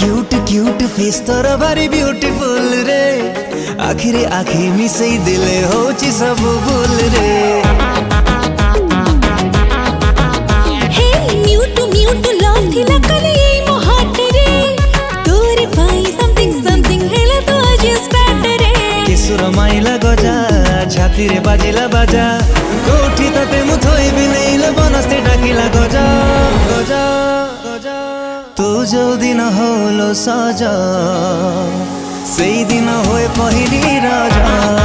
Cute cute face तोर भारी beautiful रे आखिरे आखि मिसई दिले होची सब भूल रे माइला गजा छाती रे बाजिला बाजा कोठी तते मुथोई बिलेइला बनस्ते डाकिला गजा गजा गजा तू जो दिन होलो सजा सेई दिन होए पहिली राजा।